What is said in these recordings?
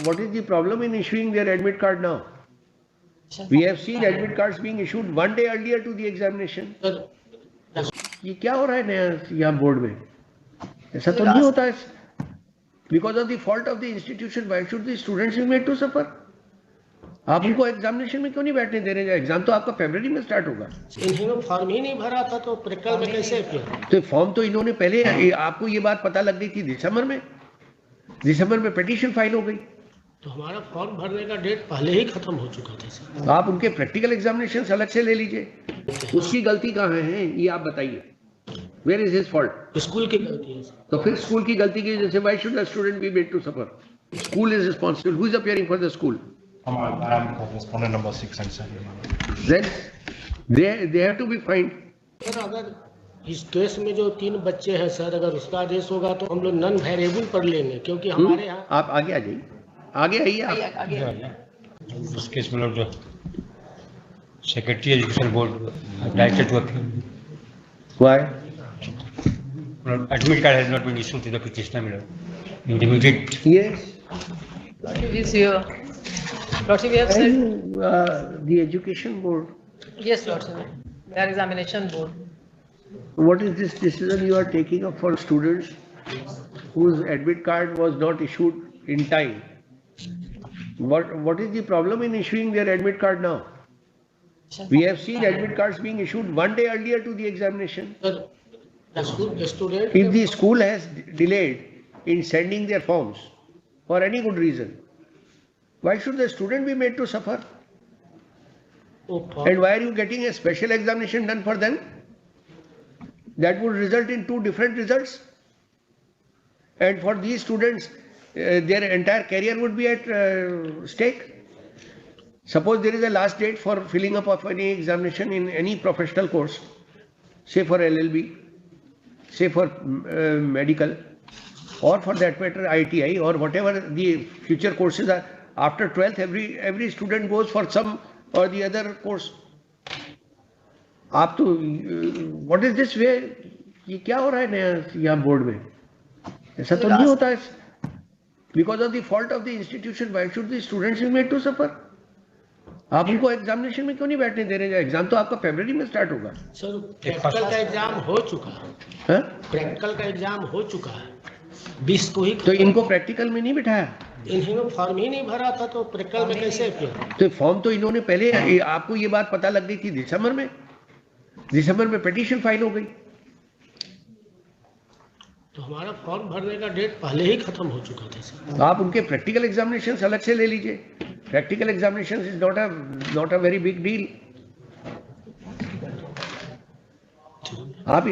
what is the problem in issuing their admit card now? We have seen admit cards being issued one day earlier to the examination. ये क्या हो रहा है नया यहाँ board में? ऐसा तो नहीं होता है. Because of the fault of the institution, why should the students be made to suffer? आप उनको एग्जामिनेशन में क्यों नहीं बैठने दे रहे हैं? एग्जाम तो आपका फरवरी में स्टार्ट होगा. इन्होंने फॉर्म ही नहीं भरा था तो प्रैक्टिकल में कैसे किया? तो फॉर्म तो इन्होंने पहले, आपको ये बात पता लग गई थी दिसंबर में पिटीशन फाइल हो गई. तो हमारा फॉर्म भरने का डेट पहले ही खत्म हो चुका था सर. आप उनके प्रैक्टिकल एग्जामिनेशन अलग से ले लीजिए. उसकी गलती कहाँ है ये आप बताइए. Where is his fault? School की गलती है सर. तो फिर स्कूल की गलती की वजह से why should the student be made to suffer? School is responsible. Who is appearing for the school? I am respondent number 6 and 7. Then they have to be fined. Sir अगर इस case में जो 3 बच्चे हैं सर, अगर उसका आदेश होगा तो हम लोग नॉन वेरिएबल पर लेंगे, क्योंकि हमारे यहाँ. आप आगे आ जाइए, आगे आइए आप. इस केस में लोग जो secretary education board directed to appeal. Why? Admit card has not been issued to the petitioner in the immediate. Yes. Lordship is here. Lordship, we have said. And the education board. Yes, Lordship. Their examination board. What is this decision you are taking up for students whose admit card was not issued in time? What is the problem in issuing their admit card now? We have seen admit cards being issued one day earlier to the examination. Sir student If the school has delayed in sending their forms for any good reason, why should the student be made to suffer? And why are you getting a special examination done for them? That would result in 2 different results. And for these students, their entire career would be at stake. Suppose there is a last date for filling up of any examination in any professional course, say for LLB, say for medical, or for that matter ITI, or whatever the future courses are. After 12th, every student goes for some or the other course. आप तो what is this way? ये क्या हो रहा है नया यहाँ board में? ऐसा तो नहीं होता है. Because of the fault of the institution, why should the students be made to suffer? आप उनको एग्जामिनेशन में क्यों नहीं बैठने दे रहे हैं? एग्जाम तो आपका फरवरी में स्टार्ट होगा. सर प्रैक्टिकल का एग्जाम हो चुका है. प्रैक्टिकल का एग्जाम हो चुका है 20 को ही. तो इनको प्रैक्टिकल में नहीं बिठाया. इन्होंने फॉर्म ही नहीं भरा था तो प्रैक्टिकल में कैसे किया? तो फॉर्म तो इन्होंने पहले, आपको ये बात पता लग गई थी दिसंबर में पिटीशन फाइल हो गई. तो हमारा फॉर्म भरने का डेट पहले ही खत्म हो चुका था सर. आप उनके प्रैक्टिकल एग्जामिनेशन अलग से ले लीजिए. Practical examination is not a very big deal. आप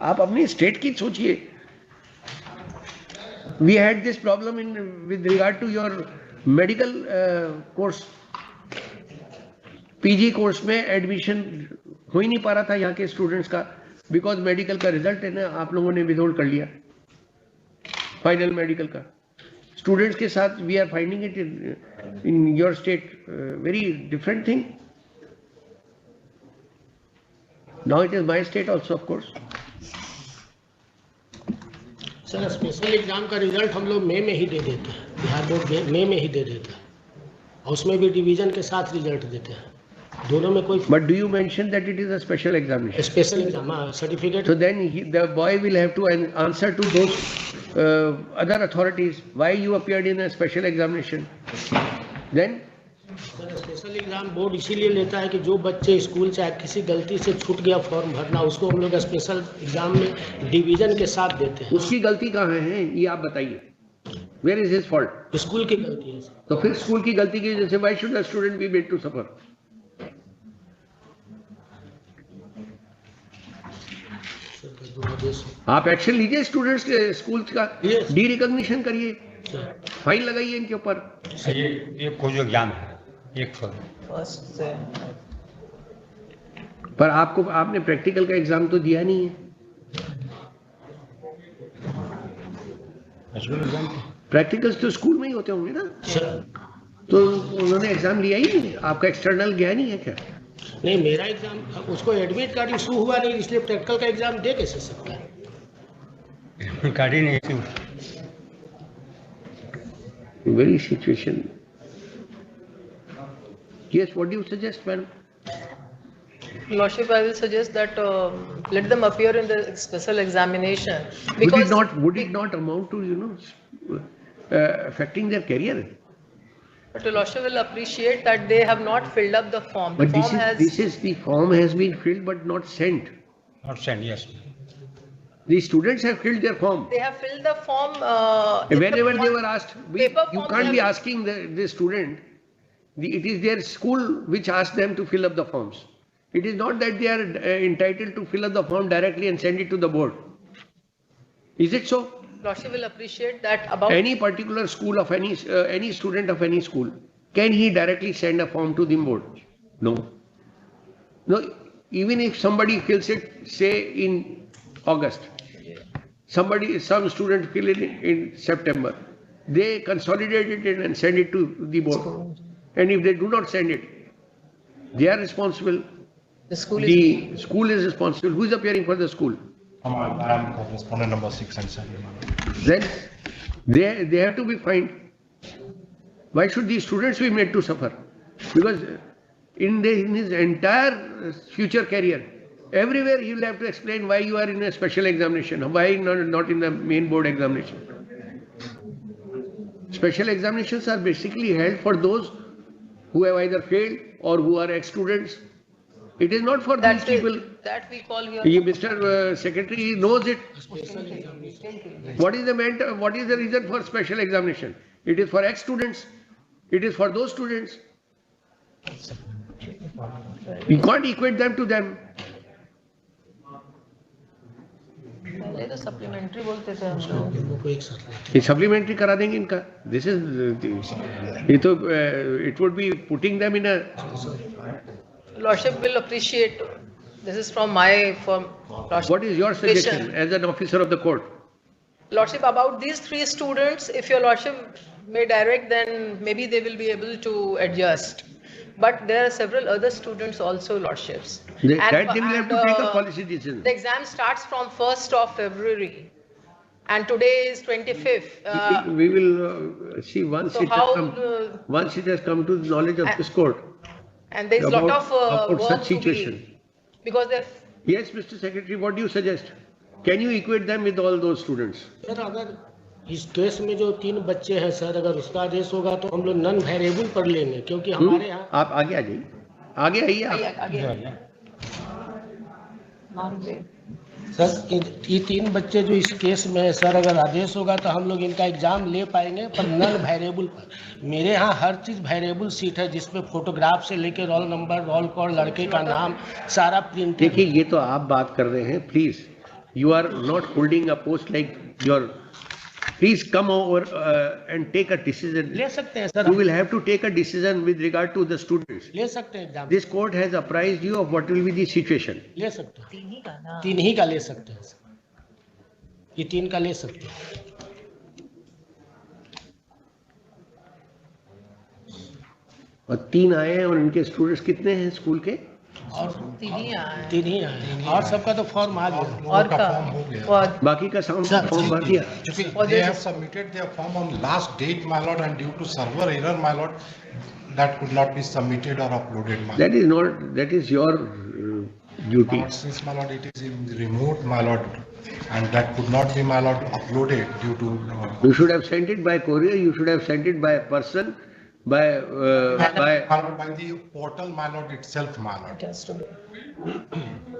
आप अपनी स्टेट की सोचिए. We had this problem in with regard to your medical course. PG course में एडमिशन हो ही नहीं पा रहा था यहाँ के स्टूडेंट्स का, बिकॉज मेडिकल का रिजल्ट है ना आप लोगों ने विथहोल्ड कर लिया. फाइनल मेडिकल का स्टूडेंट्स के साथ we are finding it in your state very different thing. Now it is my state also of course. Sir special exam का रिजल्ट हम लोग मई में ही दे देते हैं. बिहार बोर्ड मई में ही दे देता है, और उसमें भी डिवीजन के साथ रिजल्ट देते हैं. दोनों में कोई. But do you mention that it is a special examination? Special exam certificate. So then the boy will have to answer to those other authorities why you appeared in a special examination. Then sir special exam board इसीलिए लेता है कि जो बच्चे school से किसी गलती से छूट गया फॉर्म भरना, उसको हम लोग स्पेशल एग्जाम में डिवीजन के साथ देते हैं. उसकी गलती कहाँ है ये आप बताइए. Where is his fault? School की गलती है सर. तो फिर स्कूल की गलती की वजह से why should the student be made to suffer? आप एक्शन लीजिए स्टूडेंट्स के स्कूल्स का. डी रिकॉग्निशन करिए, फाइन लगाइए इनके ऊपर. ये कोई जो एग्जाम है एक First से. पर आपने प्रैक्टिकल का एग्जाम तो दिया नहीं है. प्रैक्टिकल्स तो स्कूल में ही होते होंगे ना. तो उन्होंने एग्जाम लिया ही नहीं. आपका एक्सटर्नल गया नहीं है क्या? नहीं, मेरा एग्जाम उसको एडमिट कार्ड इशू हुआ नहीं, इसलिए प्रैक्टिकल का एग्जाम दे कैसे सकता है? कार्ड ही नहीं. very situation. Yes, what do you suggest, madam? Lordship, I will suggest that let them appear in the special examination. Would it not amount to, affecting their career? But the Lordship will appreciate that they have not filled up the form. The But form the form has been filled but not sent. Not send, yes. The students have filled their form. They have filled the form. Whenever they were asked, paper you form can't they be have- asking the student. It is their school which asked them to fill up the forms. It is not that they are entitled to fill up the form directly and send it to the board. Is it so? Lordship will appreciate that about. Any particular school of any student of any school, can he directly send a form to the board? No. No, even if somebody fills it, say in August, some student fill it in September, they consolidate it and send it to the board. And if they do not send it, they are responsible. The school is. The school is responsible. Who is appearing for the school? I'm respondent number 6 and 7. Then they have to be fined. Why should these students be made to suffer? Because in his entire future career, everywhere he will have to explain why you are in a special examination, why not in the main board examination. Special examinations are basically held for those who have either failed or who are ex-students. It is not for these people. That we call here. Mr. Secretary knows it. What is the reason for special examination? It is for ex-students. It is for those students. You can't equate them to them. पहले तो supplementary बोलते थे हम लोग. दोनों को एक साथ लेते ये supplementary करा देंगे इनका. This is ये तो it would be putting them in a. Lordship will appreciate. This is from my firm. Lordship. What is your suggestion as an officer of the court? Lordship, about these 3 students, if your Lordship may direct, then maybe they will be able to adjust. But there are several other students also, Lordships. They will have to take a policy decision. The exam starts from 1st of February. And today is 25th. We will see once So it has how, come. Once it has come to the knowledge of this court. And there is a lot of about work such to situation. be. Because they're. Yes, Mr. Secretary, what do you suggest? Can you equate them with all those students? Sir अगर इस case में जो 3 बच्चे हैं sir, अगर उसका आदेश होगा तो हम लोग नॉन वेरिएबल पर लेंगे, क्योंकि हमारे यहाँ आप आगे आ जाइए. आगे आइए आप. आगे. सर ये 3 बच्चे जो इस केस में है सर, अगर आदेश होगा तो हम लोग इनका एग्जाम ले पाएंगे, पर नॉन वेरिएबल पर. मेरे यहाँ हर चीज़ वेरिएबल सीट है जिसमें फोटोग्राफ से लेके रोल नंबर, रोल कॉल, लड़के का नाम सारा प्रिंट. देखिए ये तो आप बात कर रहे हैं. Please you are not holding a post like your. Please come over and take a decision. ले सकते हैं sir, You will have to take a decision with regard to the students. ले सकते हैं exam. This court has apprised you of what will be the situation. ले सकते हैं, 3 ही का ले सकते हैं सर. ये 3 का ले सकते हैं. और 3 आए हैं और इनके स्टूडेंट्स कितने हैं स्कूल के? और 3 ही आए. 3 ही आए हैं. और सबका तो फॉर्म आ गया. और का. और बाकी का फॉर्म भर दिया. They have submitted their form on last date, my lord, and due to server error, my lord, that could not be submitted or uploaded, my lord. That is your duty. But since, my lord, it is removed, my lord, and that could not be, my lord, uploaded due to. You should have sent it by courier. You should have sent it by a person. By My lord, by the portal, my lord, itself, my lord. it has to be.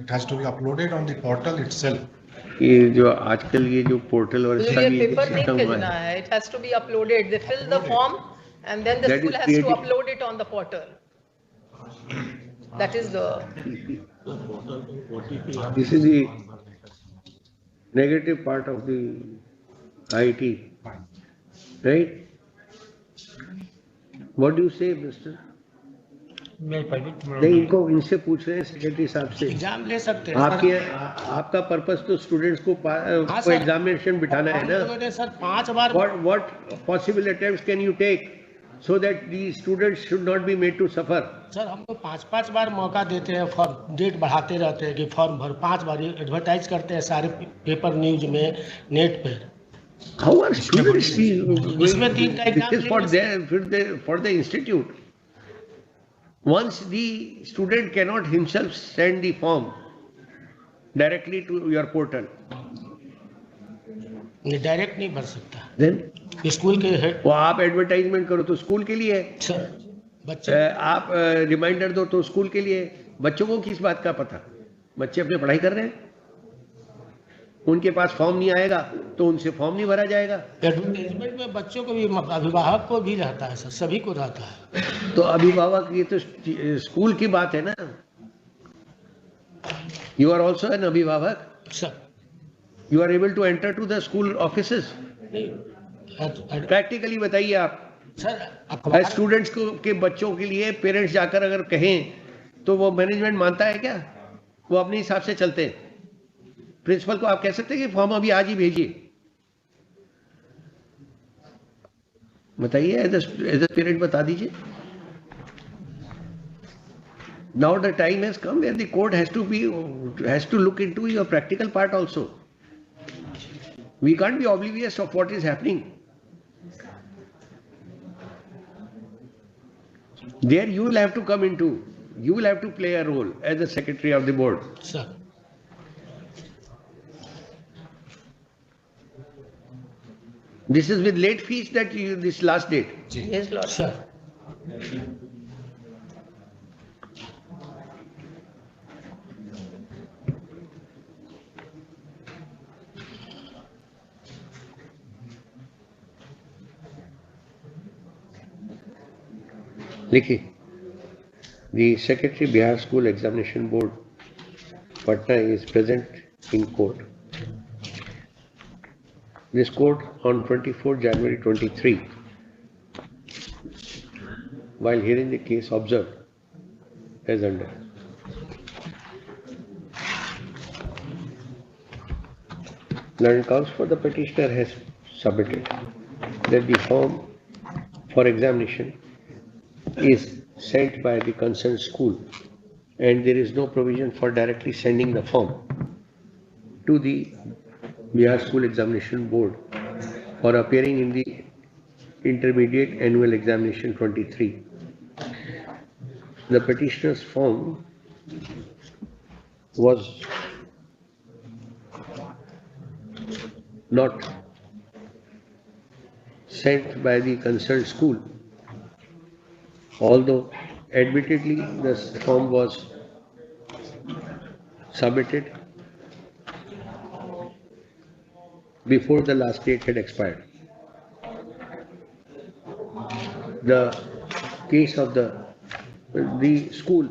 It has to be uploaded on the portal itself. ये जो आजकल ये जो portal और तो सब ये ये पेपर नहीं सिस्टम हुआ भेजना है. है. It has to be uploaded. They fill the form and then the That school is has to creating- upload it on the portal. That is the. This is the negative part of the IIT, right? What do you say, Mr.? नहीं, इनको इनसे पूछ रहे हैं secretary साहब से. Exam ले सकते हैं सर. आपका पर्पस तो स्टूडेंट्स को सर. एग्जामिनेशन बिठाना है हम ना. लोगों ने sir 5 bar. What possible attempts can you take so that these students should not be made to suffer? Sir हम तो 5 बार मौका देते हैं, फॉर्म डेट बढ़ाते रहते हैं कि फॉर्म भर. 5 बार एडवर्टाइज करते हैं सारे पेपर न्यूज में, नेट पे. How are students इसमें 3 का this is exam for the institute. Once the student cannot himself send the form directly to your portal, direct नहीं भर सकता, then स्कूल के हेड वो आप एडवर्टाइजमेंट करो तो स्कूल के लिए है, सर बच्चे आप रिमाइंडर दो तो स्कूल के लिए है। बच्चों को किस बात का पता? बच्चे अपने पढ़ाई कर रहे हैं, उनके पास फॉर्म नहीं आएगा तो उनसे फॉर्म नहीं भरा जाएगा। एडवर्टाइजमेंट में बच्चों को भी, अभिभावक को भी रहता है सर, सभी को रहता है। तो अभिभावक, ये तो स्कूल की बात है ना। यू आर ऑल्सो एन अभिभावक, sir you are able to enter to the school offices. Practically बताइए आप, सर स्टूडेंट्स को के बच्चों के लिए पेरेंट्स जाकर अगर कहें तो वो मैनेजमेंट मानता है क्या? वो अपने हिसाब से चलते हैं। प्रिंसिपल को आप कह सकते हैं कि फॉर्म अभी आज ही भेजिए। बताइए, एज ए पेरेंट बता दीजिए। Now the time has come where the court has to look into your practical part also. We can't be oblivious of what is happening. There you will have to come into, you will have to play a role as the secretary of the board. Sir This is with late fees that you, this last date. Yes, Lord. Sir Likhi, the Secretary Bihar School Examination Board, Patna, is present in court. This court on 24 January 23, while hearing the case, observed as under. Learned counsel for the petitioner has submitted that the form for examination is sent by the concerned school and there is no provision for directly sending the form to the Bihar School Examination Board for appearing in the Intermediate Annual Examination 23. The petitioner's form was not sent by the concerned school, although admittedly the form was submitted before the last date had expired. The case of the school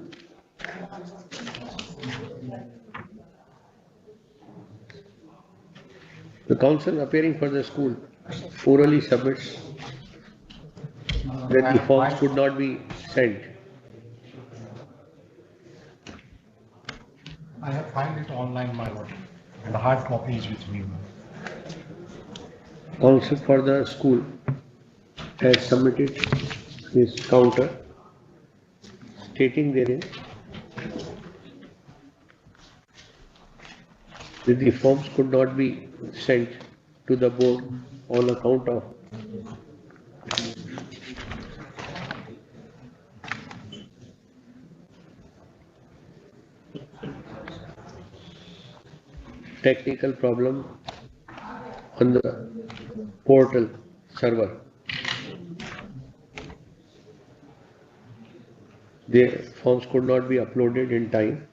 the counsel appearing for the school orally submits that the forms could not be sent. I have filed it online, my lord, and hard copy is with me. Counsel for the school has submitted his counter stating therein that the forms could not be sent to the board on account of technical problem on the portal server. The forms could not be uploaded in time.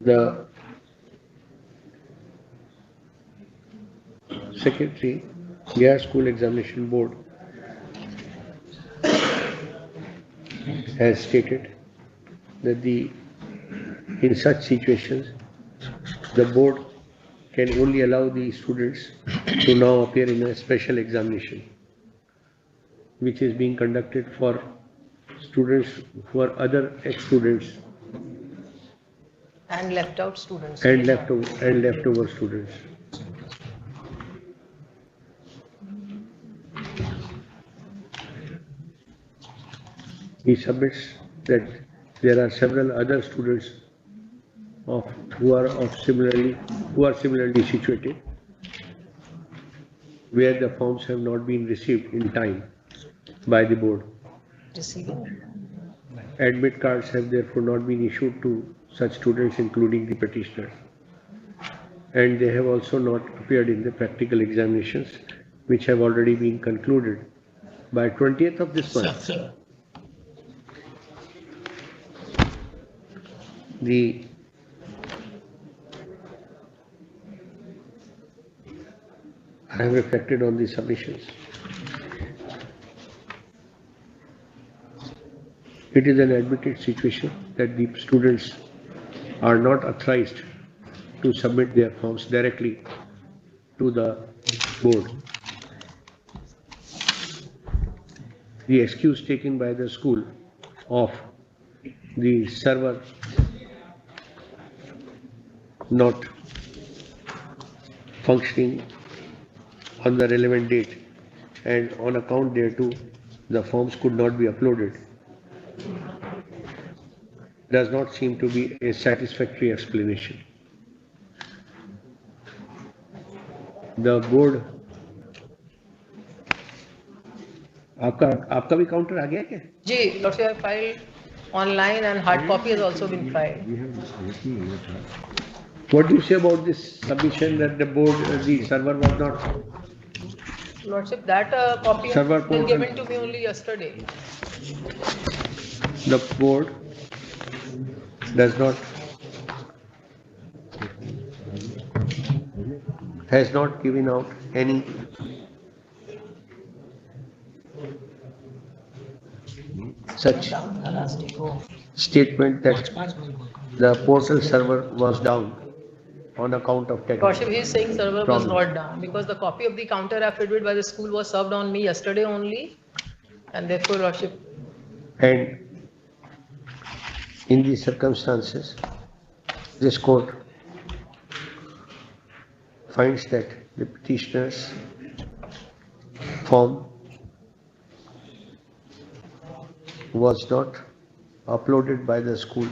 The Secretary, Bihar School Examination Board, has stated that in such situations, the board can only allow the students to now appear in a special examination, which is being conducted for students who are other ex-students And left out students. and leftover students. He submits that there are several other students who are similarly situated where the forms have not been received in time by the board. Receiving. Admit cards have therefore not been issued to such students, including the petitioners. And they have also not appeared in the practical examinations, which have already been concluded by 20th of this month. Sir, I have reflected on the submissions. It is an admitted situation that the students are not authorized to submit their forms directly to the board. The excuse taken by the school of the server not functioning on the relevant date and on account thereto the forms could not be uploaded does not seem to be a satisfactory explanation. The board आपका भी counter आ गया क्या? Ji, Lordship, I filed online and hard copy has also been filed. What do you say about this submission that the board, the server was not? Lordship, that copy Server has been portal. given to me only yesterday. The board has not given out any such statement that the portal server was down on account of technical. Lordship, he is saying server was Problem. not down because the copy of the counter affidavit by the school was served on me yesterday only, and therefore, Lordship, And in these circumstances, this court finds that the petitioner's form was not uploaded by the school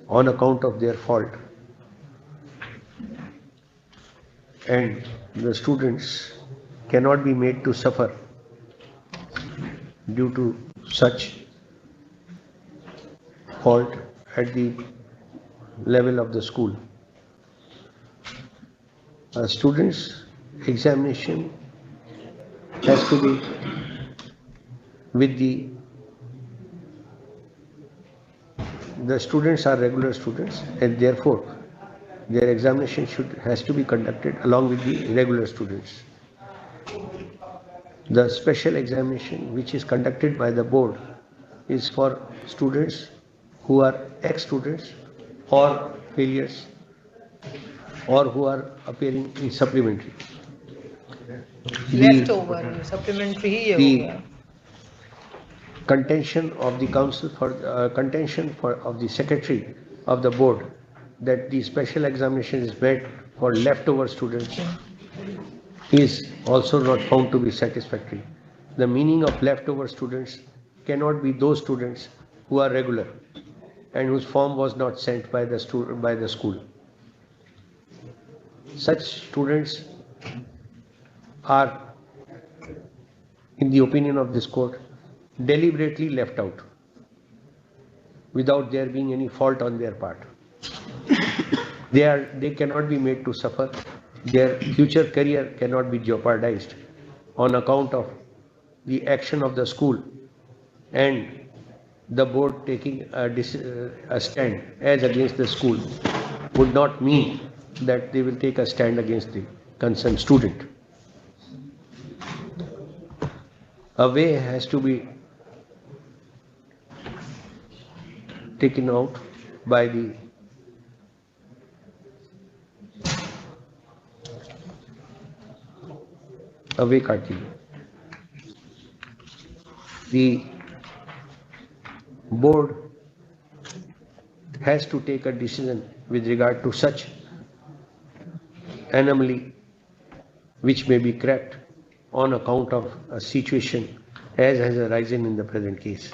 on account of their fault. And the students cannot be made to suffer due to such fault at the level of the school. A student's examination has to be with the students are regular students and therefore their examination has to be conducted along with the regular students. The special examination which is conducted by the board is for students who are ex-students or failures or who are appearing in supplementary. leftover supplementary ही ये हो the गया. contention of the council of the secretary of the board that the special examination is made for leftover students is also not found to be satisfactory. The meaning of leftover students cannot be those students who are regular and whose form was not sent by the school. Such students are, in the opinion of this court, deliberately left out without there being any fault on their part. They cannot be made to suffer. Their future career cannot be jeopardized on account of the action of the school and the board taking a stand as against the school would not mean that they will take a stand against the concerned student. A way has to be taken out by the away काटी. The board has to take a decision with regard to such anomaly which may be correct on account of a situation as has arisen in the present case.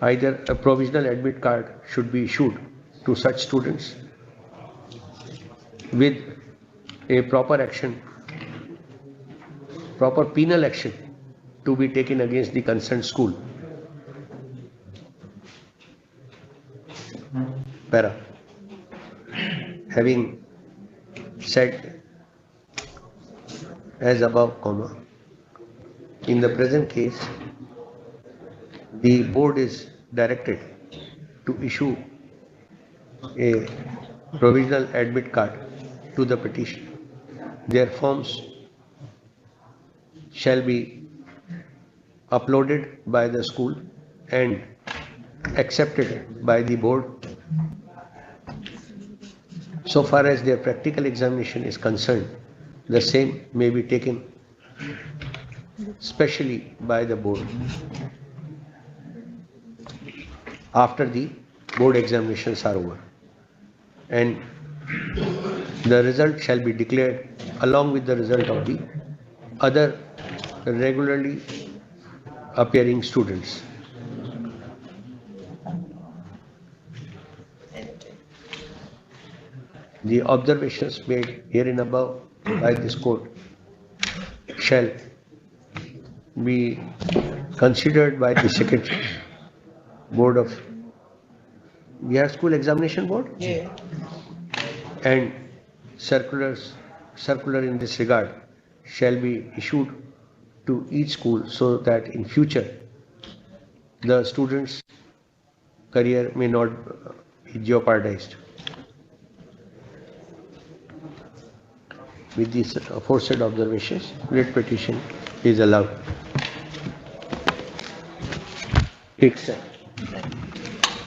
Either a provisional admit card should be issued to such students with a proper action, proper penal action to be taken against the concerned school. Para. Having said as above, comma, in the present case, the board is directed to issue a provisional admit card to the petitioner. Their forms shall be uploaded by the school and accepted by the board. So far as their practical examination is concerned, the same may be taken specially by the board after the board examinations are over, and the result shall be declared along with the result of the other regularly appearing students. The observations made herein above by this court shall be considered by the Secretary Board of Bihar School Examination Board? Yeah. And circular in this regard shall be issued to each school so that in future the students' career may not be jeopardized. With these aforesaid observations, writ petition is allowed. Take, sir.